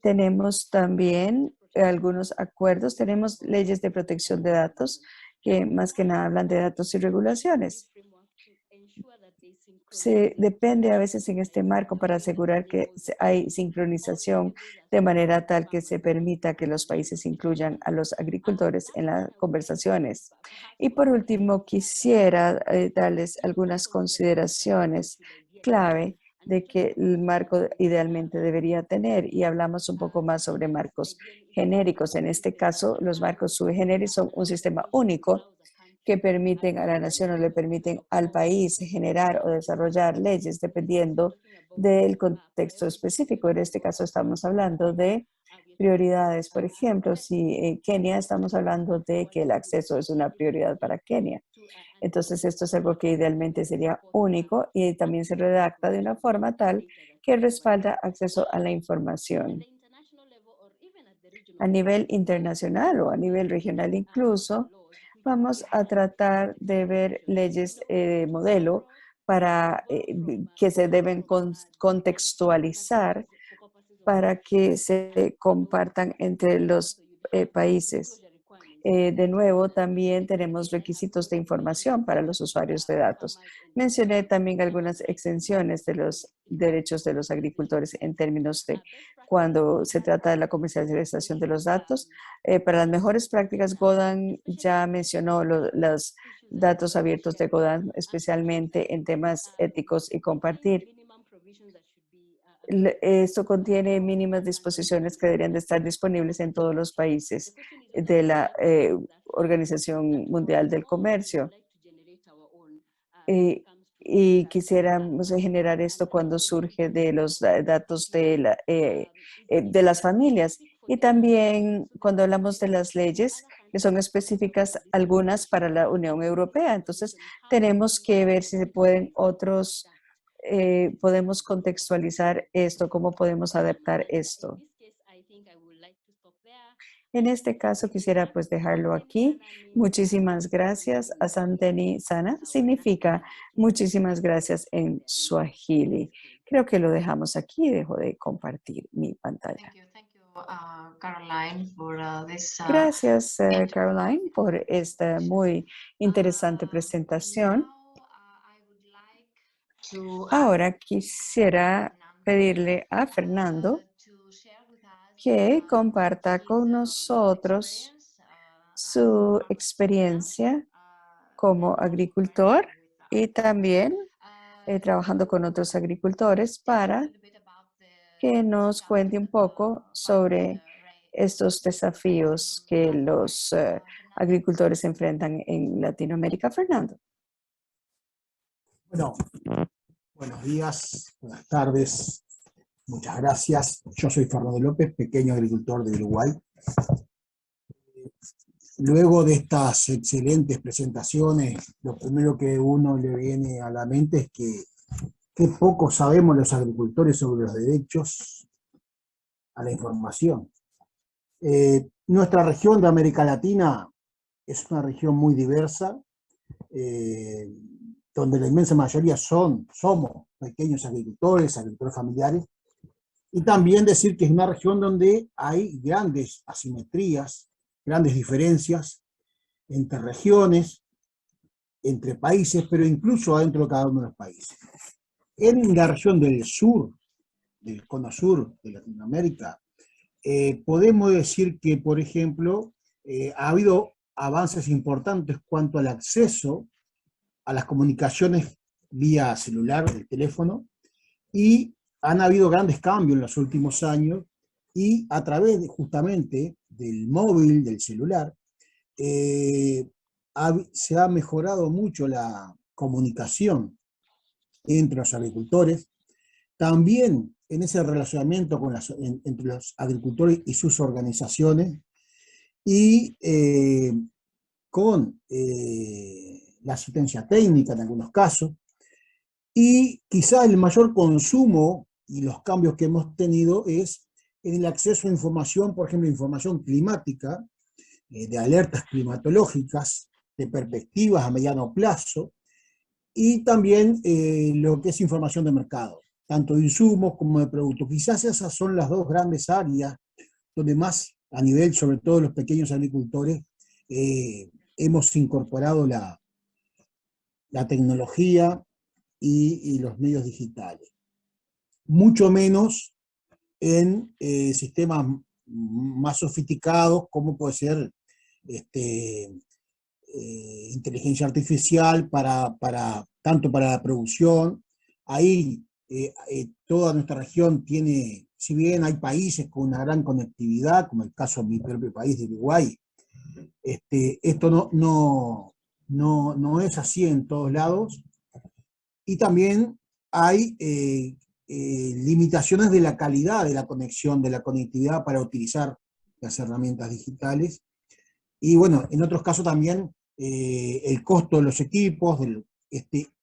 Tenemos también algunos acuerdos, tenemos leyes de protección de datos que más que nada hablan de datos y regulaciones. Se depende a veces en este marco para asegurar que hay sincronización de manera tal que se permita que los países incluyan a los agricultores en las conversaciones. Y por último, quisiera darles algunas consideraciones clave de que el marco idealmente debería tener, y hablamos un poco más sobre marcos genéricos. En este caso, los marcos sui generis son un sistema único que permiten a la nación o le permiten al país generar o desarrollar leyes dependiendo del contexto específico. En este caso estamos hablando de prioridades. Por ejemplo, si en Kenia estamos hablando de que el acceso es una prioridad para Kenia. Entonces, esto es algo que idealmente sería único y también se redacta de una forma tal que respalda acceso a la información. A nivel internacional o a nivel regional incluso, vamos a tratar de ver leyes modelo para que se deben contextualizar para que se compartan entre los países. De nuevo, también tenemos requisitos de información para los usuarios de datos. Mencioné también algunas exenciones de los derechos de los agricultores en términos de cuando se trata de la comercialización de los datos. Para las mejores prácticas, Godan ya mencionó los datos abiertos de Godan, especialmente en temas éticos y compartir. Esto contiene mínimas disposiciones que deberían de estar disponibles en todos los países de la Organización Mundial del Comercio. Y quisiéramos generar esto cuando surge de los datos de las familias. Y también cuando hablamos de las leyes, que son específicas algunas para la Unión Europea. Entonces, tenemos que ver si se pueden podemos contextualizar esto, cómo podemos adaptar esto. En este caso quisiera pues dejarlo aquí. Muchísimas gracias. Asanteni Sana significa muchísimas gracias en Swahili. Creo que lo dejamos aquí. Dejo de compartir mi pantalla.
Caroline, for this.
Gracias, Caroline, por esta muy interesante presentación. Ahora quisiera pedirle a Fernando que comparta con nosotros su experiencia como agricultor y también trabajando con otros agricultores para que nos cuente un poco sobre estos desafíos que los agricultores enfrentan en Latinoamérica. Fernando.
Bueno, buenos días, buenas tardes, muchas gracias. Yo soy Fernando López, pequeño agricultor de Uruguay. Luego de estas excelentes presentaciones, lo primero que uno le viene a la mente es que qué poco sabemos los agricultores sobre los derechos a la información. Nuestra región de América Latina es una región muy diversa, donde la inmensa mayoría somos pequeños agricultores familiares, y también decir que es una región donde hay grandes asimetrías, grandes diferencias entre regiones, entre países, pero incluso adentro de cada uno de los países. En la región del sur, del cono sur de Latinoamérica, podemos decir que, por ejemplo, ha habido avances importantes cuanto al acceso a las comunicaciones vía celular, el teléfono, y han habido grandes cambios en los últimos años, y a través justamente del móvil, del celular, se ha mejorado mucho la comunicación entre los agricultores, también en ese relacionamiento entre los agricultores y sus organizaciones, y con la asistencia técnica en algunos casos, y quizá el mayor consumo y los cambios que hemos tenido es en el acceso a información, por ejemplo, información climática, de alertas climatológicas, de perspectivas a mediano plazo, y también lo que es información de mercado, tanto de insumos como de productos. Quizás esas son las dos grandes áreas donde más, a nivel sobre todo de los pequeños agricultores, hemos incorporado la tecnología y los medios digitales. Mucho menos en sistemas más sofisticados, como puede ser inteligencia artificial, tanto para la producción. Ahí toda nuestra región tiene, si bien hay países con una gran conectividad, como el caso de mi propio país de Uruguay, esto no es así en todos lados, y también hay limitaciones de la calidad de la conexión, de la conectividad para utilizar las herramientas digitales, y bueno, en otros casos también el costo de los equipos,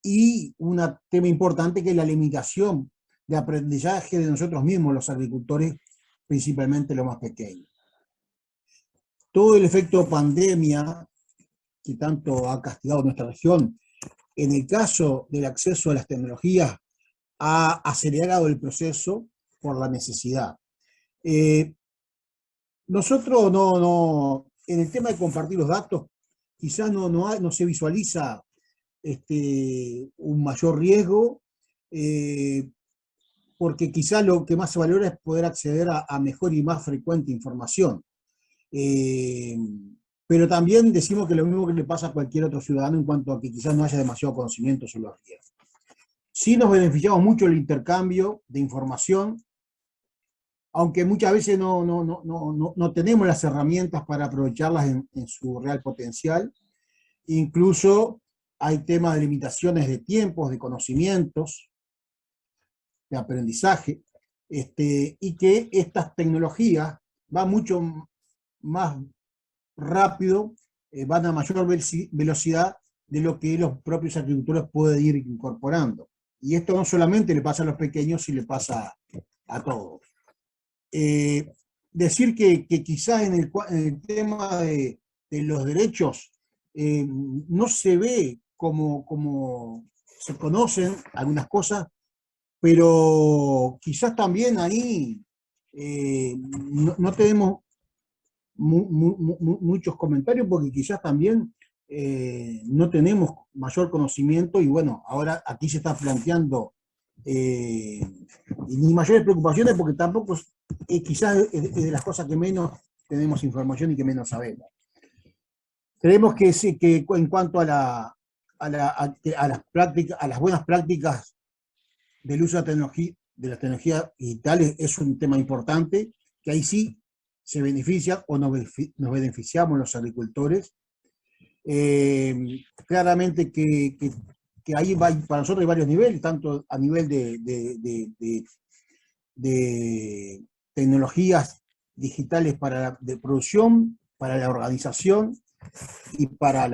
y un tema importante que es la limitación de aprendizaje de nosotros mismos, los agricultores, principalmente los más pequeños. Todo el efecto pandemia que tanto ha castigado nuestra región, en el caso del acceso a las tecnologías, ha acelerado el proceso por la necesidad. Nosotros en el tema de compartir los datos, quizás no se visualiza un mayor riesgo, porque quizás lo que más se valora es poder acceder a mejor y más frecuente información. Pero también decimos que lo mismo que le pasa a cualquier otro ciudadano en cuanto a que quizás no haya demasiado conocimiento sobre los riesgos. Sí nos beneficiamos mucho del intercambio de información, aunque muchas veces no tenemos las herramientas para aprovecharlas en su real potencial. Incluso hay temas de limitaciones de tiempos, de conocimientos, de aprendizaje, y que estas tecnologías van mucho más rápido, van a mayor velocidad de lo que los propios agricultores pueden ir incorporando. Y esto no solamente le pasa a los pequeños, sino le pasa a todos. Decir que quizás en el tema de los derechos no se ve como se conocen algunas cosas, pero quizás también ahí no tenemos muchos comentarios, porque quizás también no tenemos mayor conocimiento, y bueno, ahora aquí se está planteando y ni mayores preocupaciones, porque tampoco quizás es de las cosas que menos tenemos información y que menos sabemos. Creemos que sí, que en cuanto a las buenas prácticas del uso de las tecnologías digitales, es un tema importante, que ahí sí se beneficia o nos beneficiamos los agricultores. Claramente que ahí para nosotros hay varios niveles, tanto a nivel de tecnologías digitales de producción, para la organización y para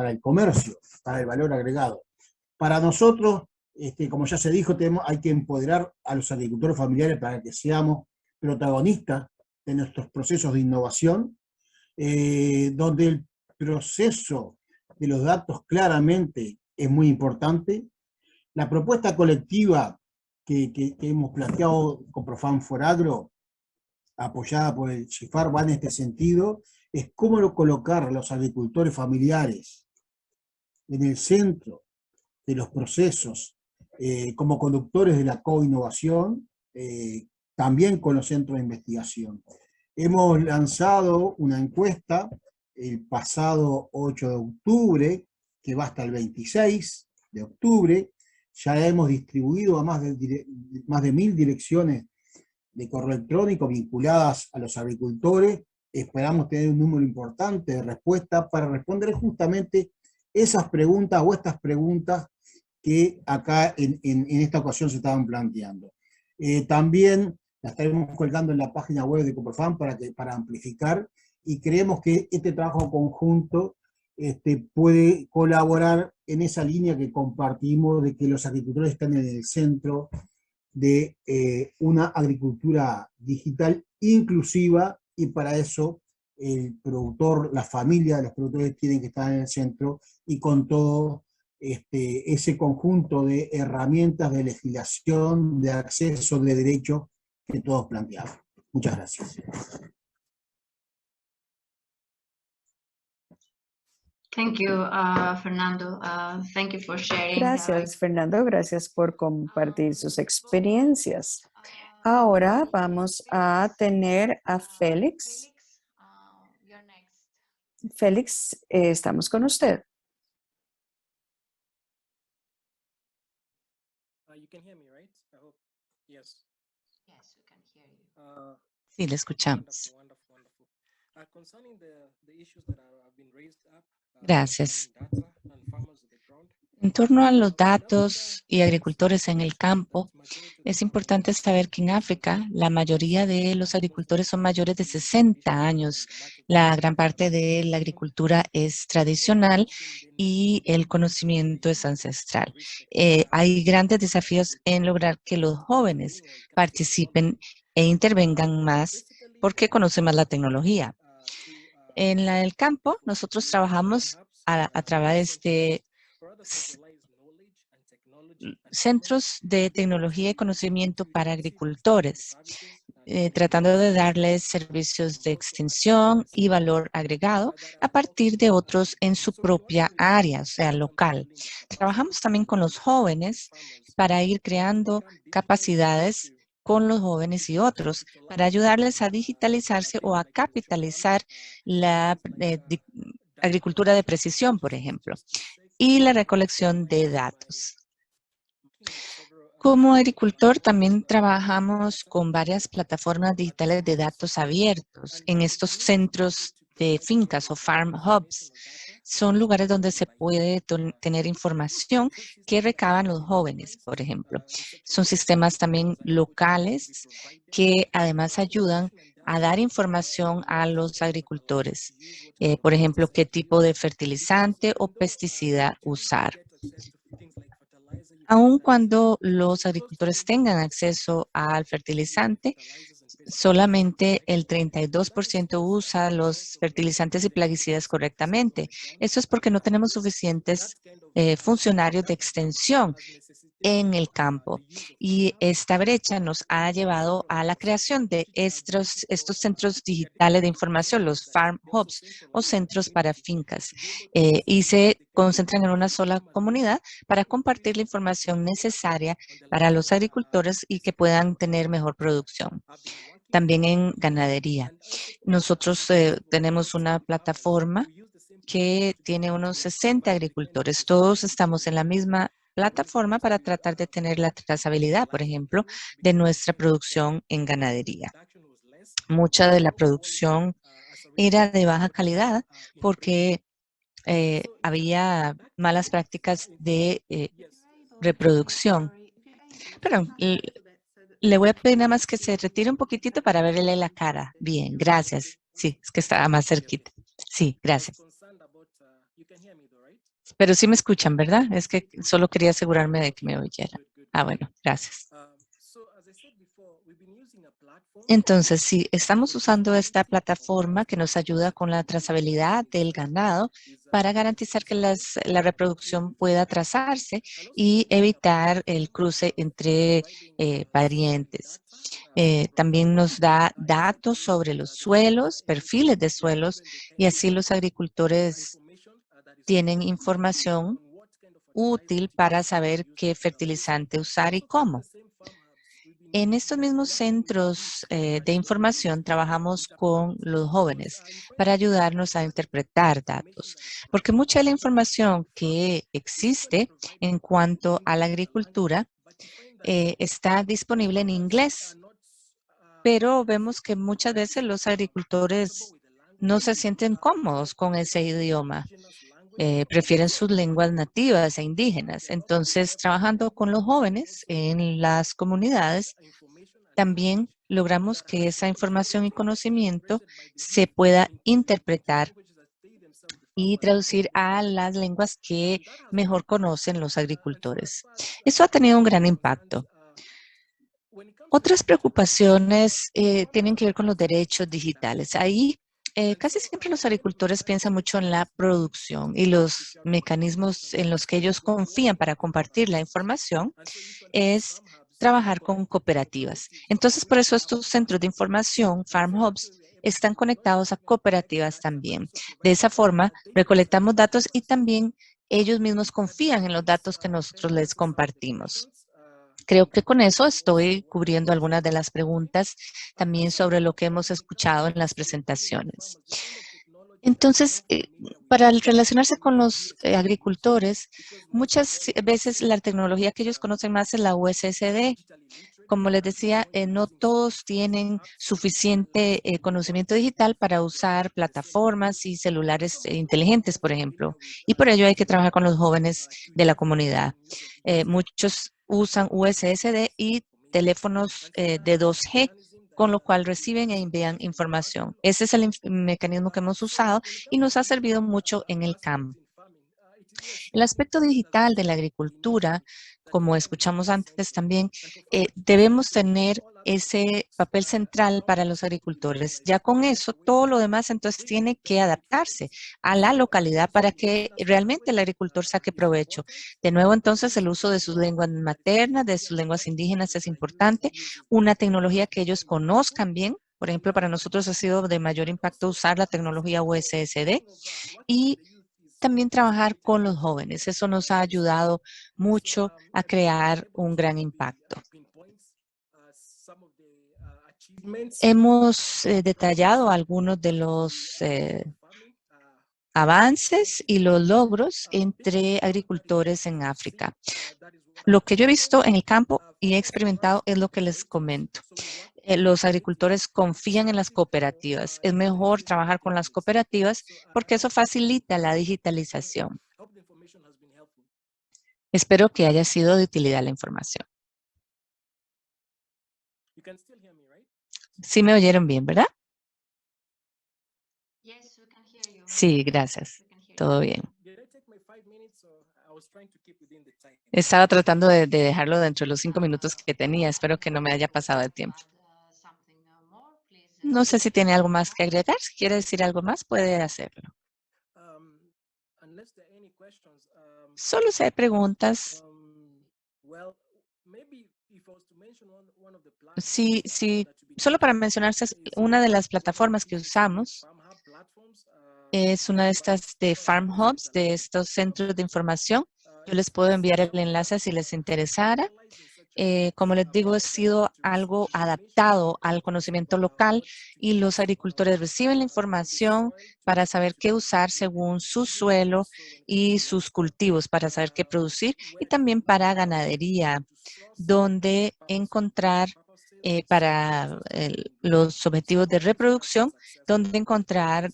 el comercio, para el valor agregado. Para nosotros, como ya se dijo, hay que empoderar a los agricultores familiares para que seamos protagonistas de nuestros procesos de innovación, donde el proceso de los datos claramente es muy importante. La propuesta colectiva que hemos planteado con Profam for Agro, apoyada por el CIFAR, va en este sentido, es cómo colocar a los agricultores familiares en el centro de los procesos, como conductores de la co-innovación, también con los centros de investigación. Hemos lanzado una encuesta el pasado 8 de octubre, que va hasta el 26 de octubre. Ya hemos distribuido a más de 1000 direcciones de correo electrónico vinculadas a los agricultores. Esperamos tener un número importante de respuestas para responder justamente esas preguntas o estas preguntas que acá en esta ocasión se estaban planteando. También la estaremos colgando en la página web de Coprofam para amplificar, y creemos que este trabajo conjunto puede colaborar en esa línea que compartimos, de que los agricultores están en el centro de una agricultura digital inclusiva, y para eso el productor, la familia de los productores tienen que estar en el centro, y con todo ese conjunto de herramientas de legislación, de acceso, de derechos que todos planteamos. Muchas gracias.
Thank you, Fernando. Thank you for sharing.
Gracias, Fernando. Gracias por compartir sus experiencias. Ahora vamos a tener a Félix. Félix, estamos con usted.
You can hear me, right? I hope. Yes.
Yes, we can hear you.
Sí, le escuchamos.
Wonderful, wonderful. Concerning the issues that have been raised up.
Gracias.
Data and farmers at the ground.
En torno a los datos y agricultores en el campo, es importante saber que en África la mayoría de los agricultores son mayores de 60 años. La gran parte de la agricultura es tradicional y el conocimiento es ancestral. Hay grandes desafíos en lograr que los jóvenes participen e intervengan más porque conocen más la tecnología. En el campo, nosotros trabajamos a través de centros de tecnología y conocimiento para agricultores, tratando de darles servicios de extensión y valor agregado a partir de otros en su propia área, o sea, local. Trabajamos también con los jóvenes para ir creando capacidades con los jóvenes y otros, para ayudarles a digitalizarse o a capitalizar la agricultura de precisión, por ejemplo, y la recolección de datos. Como agricultor, también trabajamos con varias plataformas digitales de datos abiertos en estos centros de fincas o farm hubs. Son lugares donde se puede tener información que recaban los jóvenes, por ejemplo. Son sistemas también locales que además ayudan a dar información a los agricultores. Por ejemplo, qué tipo de fertilizante o pesticida usar. Aun cuando los agricultores tengan acceso al fertilizante, solamente el 32% usa los fertilizantes y plaguicidas correctamente. Esto es porque no tenemos suficientes funcionarios de extensión en el campo. Y esta brecha nos ha llevado a la creación de estos centros digitales de información, los farm hubs o centros para fincas, y se concentran en una sola comunidad para compartir la información necesaria para los agricultores y que puedan tener mejor producción. También en ganadería. Nosotros tenemos una plataforma que tiene unos 60 agricultores. Todos estamos en la misma plataforma para tratar de tener la trazabilidad, por ejemplo, de nuestra producción en ganadería. Mucha de la producción era de baja calidad porque había malas prácticas de reproducción. Pero le voy a pedir nada más que se retire un poquitito para verle la cara. Bien, gracias. Sí, es que estaba más cerquita. Sí, gracias. Pero sí me escuchan, ¿verdad? Es que solo quería asegurarme de que me oyeran. Ah, bueno, gracias. Entonces, sí, estamos usando esta plataforma que nos ayuda con la trazabilidad del ganado para garantizar que la reproducción pueda trazarse y evitar el cruce entre parientes. También nos da datos sobre los suelos, perfiles de suelos, y así los agricultores tienen información útil para saber qué fertilizante usar y cómo. En estos mismos centros de información trabajamos con los jóvenes para ayudarnos a interpretar datos, porque mucha de la información que existe en cuanto a la agricultura está disponible en inglés, pero vemos que muchas veces los agricultores no se sienten cómodos con ese idioma. Prefieren sus lenguas nativas e indígenas. Entonces, trabajando con los jóvenes en las comunidades, también logramos que esa información y conocimiento se pueda interpretar y traducir a las lenguas que mejor conocen los agricultores. Eso ha tenido un gran impacto. Otras preocupaciones tienen que ver con los derechos digitales. Ahí casi siempre los agricultores piensan mucho en la producción y los mecanismos en los que ellos confían para compartir la información es trabajar con cooperativas. Entonces, por eso estos centros de información, Farm Hubs, están conectados a cooperativas también. De esa forma, recolectamos datos y también ellos mismos confían en los datos que nosotros les compartimos. Creo que con eso estoy cubriendo algunas de las preguntas también sobre lo que hemos escuchado en las presentaciones. Entonces, para relacionarse con los agricultores, muchas veces la tecnología que ellos conocen más es la USSD. Como les decía, no todos tienen suficiente conocimiento digital para usar plataformas y celulares inteligentes, por ejemplo. Y por ello hay que trabajar con los jóvenes de la comunidad. Muchos usan USSD y teléfonos de 2G, con lo cual reciben e envían información. Ese es el mecanismo que hemos usado y nos ha servido mucho en el campo. El aspecto digital de la agricultura, como escuchamos antes también, debemos tener ese papel central para los agricultores. Ya con eso, todo lo demás entonces tiene que adaptarse a la localidad para que realmente el agricultor saque provecho. De nuevo, entonces, el uso de sus lenguas maternas, de sus lenguas indígenas es importante. Una tecnología que ellos conozcan bien. Por ejemplo, para nosotros ha sido de mayor impacto usar la tecnología USSD y también trabajar con los jóvenes. Eso nos ha ayudado mucho a crear un gran impacto. Hemos detallado algunos de los avances y los logros entre agricultores en África. Lo que yo he visto en el campo y he experimentado es lo que les comento. Los agricultores confían en las cooperativas. Es mejor trabajar con las cooperativas porque eso facilita la digitalización. Espero que haya sido de utilidad la información. Sí me oyeron bien, ¿verdad? Sí, gracias. Todo bien. Estaba tratando de dejarlo dentro de los 5 minutos que tenía. Espero que no me haya pasado el tiempo. No sé si tiene algo más que agregar. Si quiere decir algo más, puede hacerlo. Solo si hay preguntas. Sí, solo para mencionarse, una de las plataformas que usamos es una de estas de Farm Hubs, de estos centros de información. Yo les puedo enviar el enlace si les interesara. Como les digo, ha sido algo adaptado al conocimiento local y los agricultores reciben la información para saber qué usar según su suelo y sus cultivos, para saber qué producir y también para ganadería, donde encontrar para los objetivos de reproducción, donde encontrar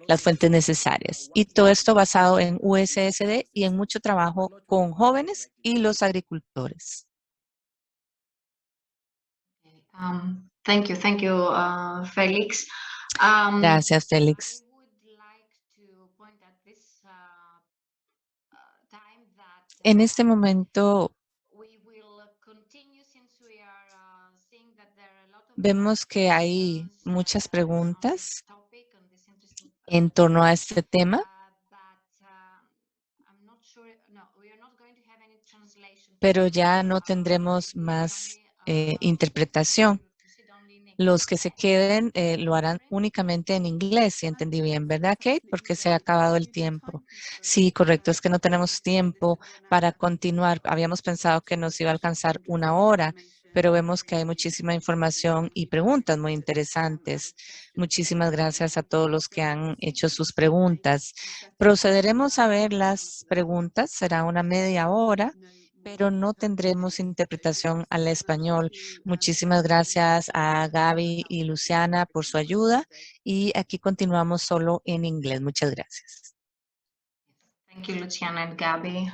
las fuentes necesarias. Y todo esto basado en USSD y en mucho trabajo con jóvenes y los agricultores.
Thank you, Félix.
Gracias, Félix. En este momento vemos que hay muchas preguntas en torno a este tema, pero ya no tendremos más interpretación. Los que se queden lo harán únicamente en inglés, si entendí bien, ¿verdad, Kate? Porque se ha acabado el tiempo. Sí, correcto, es que no tenemos tiempo para continuar. Habíamos pensado que nos iba a alcanzar 1 hora, pero vemos que hay muchísima información y preguntas muy interesantes. Muchísimas gracias a todos los que han hecho sus preguntas. Procederemos a ver las preguntas, será una media hora, pero no tendremos interpretación al español. Muchísimas gracias a Gaby y Luciana por su ayuda y aquí continuamos solo en inglés. Muchas gracias.
Thank you, Luciana and Gabby.